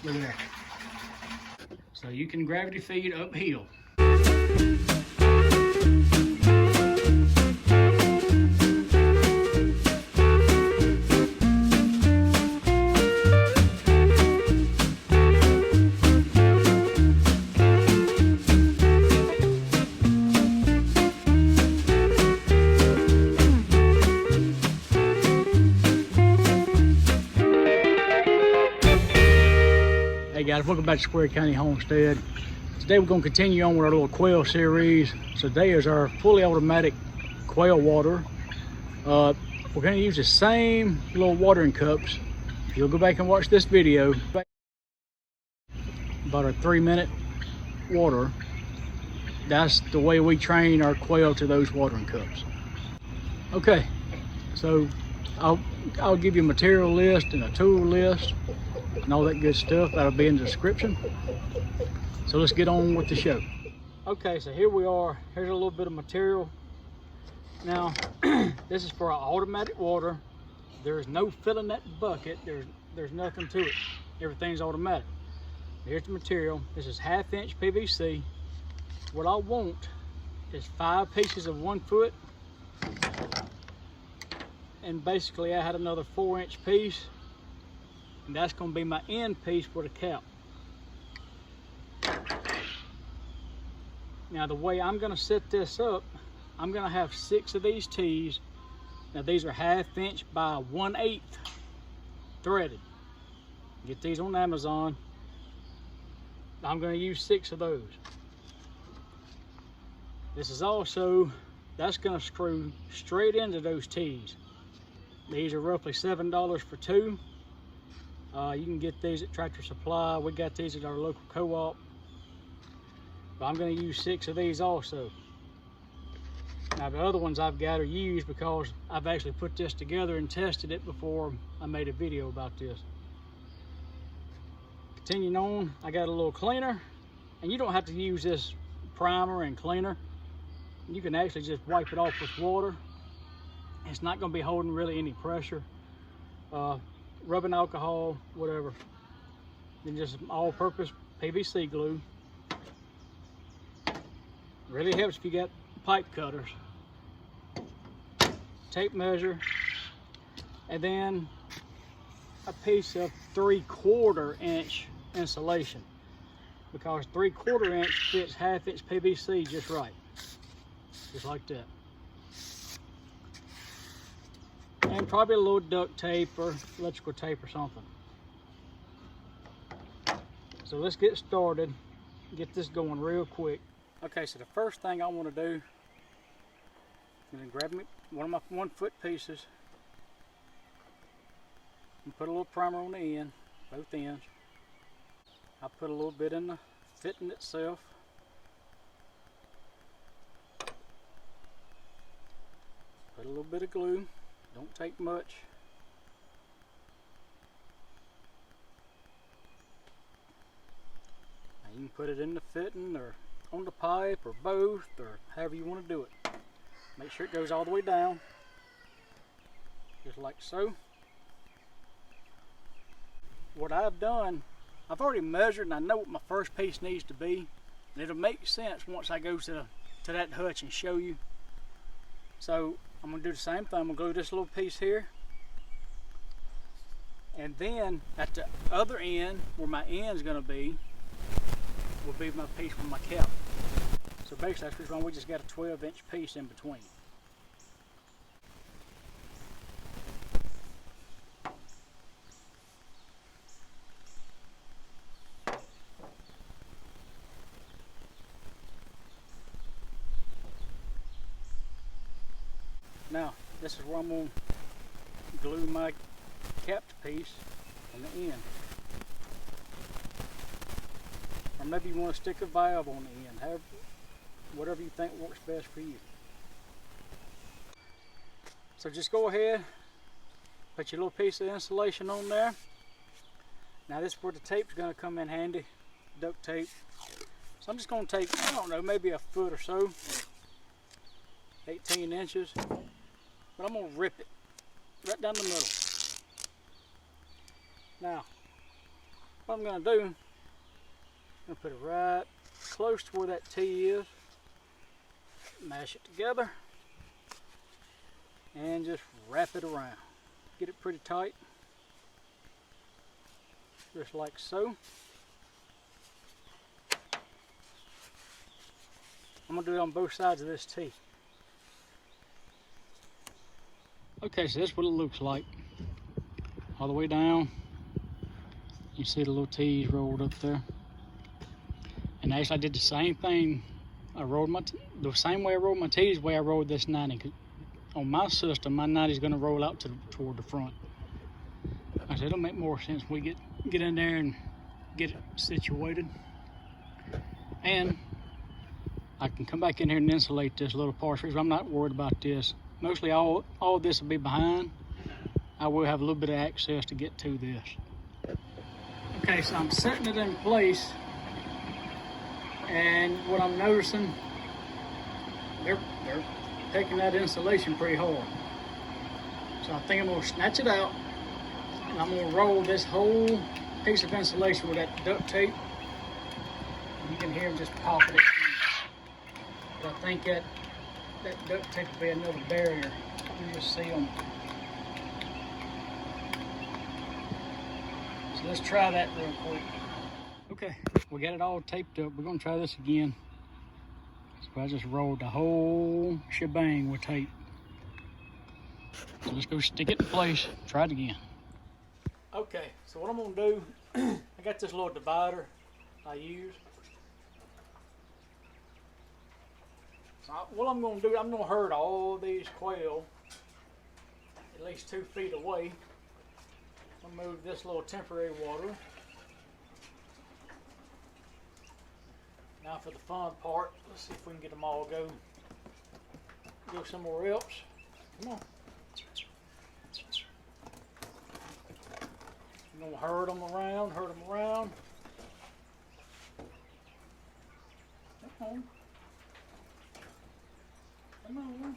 Look at that. So you can gravity feed uphill. Hey guys, welcome back to Square County Homestead. Today we're going to continue on with our little quail series. So today is our fully automatic quail water. We're going to use the same little watering cups. If you'll go back and watch this video, about a 3-minute water, that's the way we train our quail to those watering cups. Okay, so I'll give you a material list and a tool list and all that good stuff. That'll be in the description. So let's get on with the show. Okay, so here we are. Here's a little bit of material. Now, this is for our automatic water. There's no filling that bucket. There's nothing to it. Everything's automatic. Here's the material. This is 1/2-inch PVC. What I want is 5 pieces of 1 foot. And basically I had another 4-inch piece. And that's going to be my end piece for the cap. Now the way I'm going to set this up, I'm going to have 6 of these tees. Now these are 1/2-inch by 1/8 threaded. Get these on Amazon. I'm going to use 6 of those. This is also, that's going to screw straight into those tees. These are roughly $7 for 2. You can get these at Tractor Supply. We got these at our local co-op. But I'm going to use 6 of these also. Now the other ones I've got are used because I've actually put this together and tested it before I made a video about this. Continuing on, I got a little cleaner. And you don't have to use this primer and cleaner. You can actually just wipe it off with water. It's not going to be holding really any pressure. Rubbing alcohol, whatever. Then just all-purpose PVC glue. Really helps if you got pipe cutters. Tape measure. And then a piece of 3/4 inch insulation. Because 3/4 inch fits 1/2-inch PVC just right. Just like that. And probably a little duct tape or electrical tape or something. So let's get started, get this going real quick. Okay, so the first thing I want to do, I'm going to grab me one of my 1 foot pieces and put a little primer on the end, both ends. I'll put a little bit in the fitting itself. Put a little bit of glue. Don't take much. Now you can put it in the fitting or on the pipe or both or however you want to do it. Make sure it goes all the way down. Just like so. What I've done, I've already measured and I know what my first piece needs to be. And it'll make sense once I go to that hutch and show you. So I'm going to do the same thing. I'm going to glue this little piece here. And then at the other end, where my end's going to be, will be my piece for my cap. So basically that's why we just got a 12-inch piece in between. Now, this is where I'm going to glue my capped piece on the end. Or maybe you want to stick a valve on the end, whatever you think works best for you. So just go ahead, put your little piece of insulation on there. Now this is where the tape's going to come in handy, duct tape. So I'm just going to take, I don't know, maybe a foot or so, 18 inches. But I'm going to rip it right down the middle. Now, What I'm gonna do, I'm gonna put it right close to where that T is, mash it together, and just wrap it around. Get it pretty tight, just like so. I'm gonna do it on both sides of this T. Okay, so this is what it looks like. All the way down. You see the little T's rolled up there. And actually I did the same thing. I rolled the same way I rolled my T's, the way I rolled this 90. On my system, my 90 is gonna roll out toward the front. I said it'll make more sense when we get in there and get it situated. And I can come back in here and insulate this little partition. I'm not worried about this. Mostly all this will be behind. I will have a little bit of access to get to this. Okay, so I'm setting it in place, and what I'm noticing, they're taking that insulation pretty hard. So I think I'm gonna snatch it out, and I'm gonna roll this whole piece of insulation with that duct tape. You can hear them just popping it in. But I think that duct tape will be another barrier. You just see them. So let's try that real quick. Okay, we got it all taped up. We're gonna try this again. So I just rolled the whole shebang with tape. So let's go stick it in place, try it again. Okay, so what I'm gonna do, I got this little divider I use. So what I'm going to do, I'm going to herd all these quail at least 2 feet away. I'm going to move this little temporary water. Now for the fun part, let's see if we can get them all go somewhere else. Come on. I'm going to herd them around. Come on. Come on.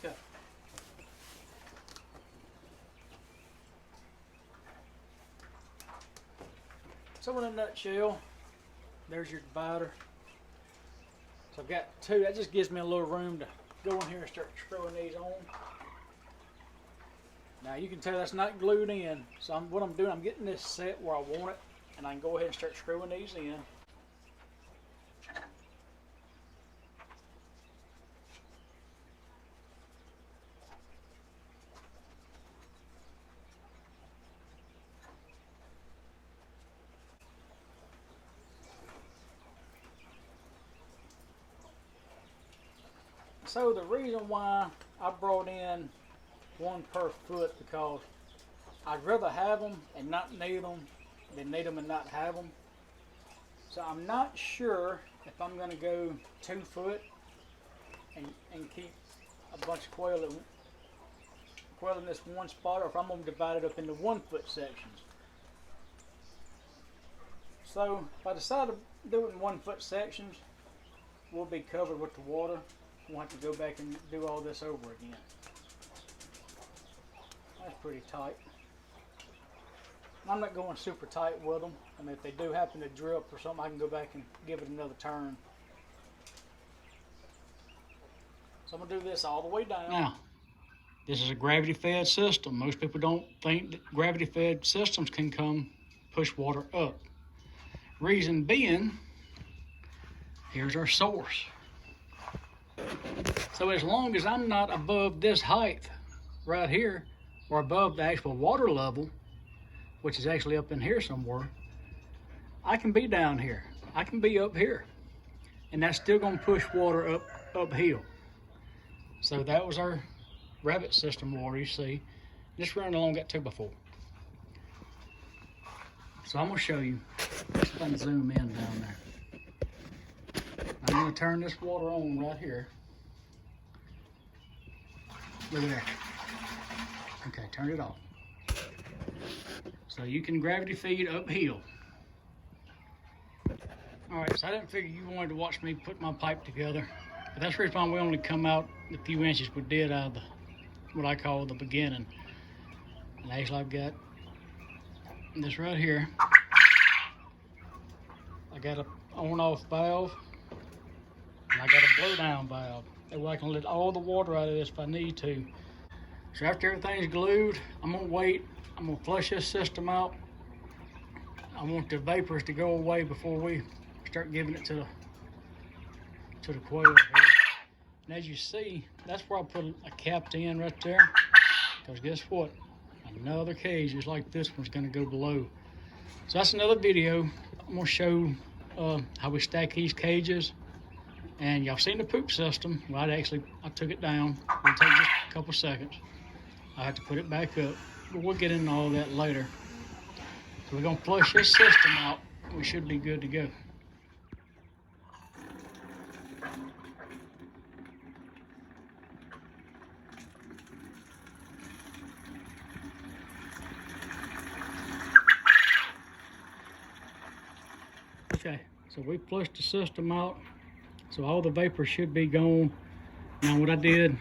Okay. So in a nutshell, there's your divider. So I've got 2. That just gives me a little room to go in here and start screwing these on. Now you can tell that's not glued in. So what I'm doing, I'm getting this set where I want it, and I can go ahead and start screwing these in. So the reason why I brought in 1 per foot, because I'd rather have them and not need them than need them and not have them. So I'm not sure if I'm going to go 2 foot and keep a bunch of quail in this one spot, or if I'm going to divide it up into 1 foot sections. So if I decide to do it in 1 foot sections, we'll be covered with the water. We'll have to go back and do all this over again. That's pretty tight. I'm not going super tight with them. I mean, if they do happen to drip or something, I can go back and give it another turn. So I'm going to do this all the way down. Now, this is a gravity-fed system. Most people don't think that gravity-fed systems can push water up. Reason being, here's our source. So as long as I'm not above this height right here, or above the actual water level, which is actually up in here somewhere, I can be down here. I can be up here. And that's still gonna push water uphill. So that was our rabbit system water, you see. Just running along that 2x4. So I'm gonna show you. Let's see if I can zoom in down there. I'm gonna turn this water on right here. Look at that. Okay, turn it off. So you can gravity feed uphill. All right, so I didn't figure you wanted to watch me put my pipe together. But that's the reason why we only come out the few inches we did out of what I call the beginning. And actually I've got And this right here, I got a on-off valve, and I got a blow-down valve. That way I can let all the water out of this if I need to. So after everything's glued, I'm gonna wait. I'm gonna flush this system out. I want the vapors to go away before we start giving it to the quail here. And as you see, that's where I put a capped in right there. Because guess what? Another cage just like this one's gonna go below. So that's another video. I'm gonna show how we stack these cages. And y'all seen the poop system. Well, I took it down. It'll take just a couple seconds. I have to put it back up, but we'll get into all that later. So we're gonna flush this system out. We should be good to go. Okay, so we flushed the system out, so all the vapor should be gone. Now what I did,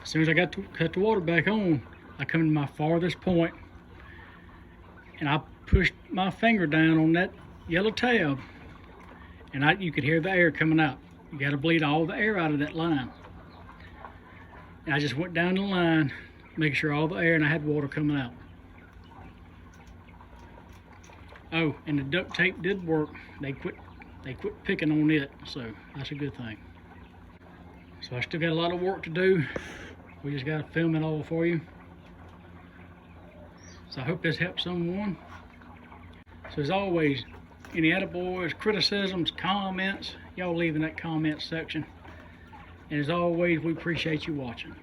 as soon as I got to cut the water back on, I come to my farthest point, and I pushed my finger down on that yellow tab, and you could hear the air coming out. You got to bleed all the air out of that line. And I just went down the line, making sure all the air, and I had water coming out. Oh, and the duct tape did work. They quit picking on it, so that's a good thing. So I still got a lot of work to do. We just got to film it all for you. So I hope this helps someone. So as always, any attaboys, criticisms, comments, y'all leave in that comment section. And as always, we appreciate you watching.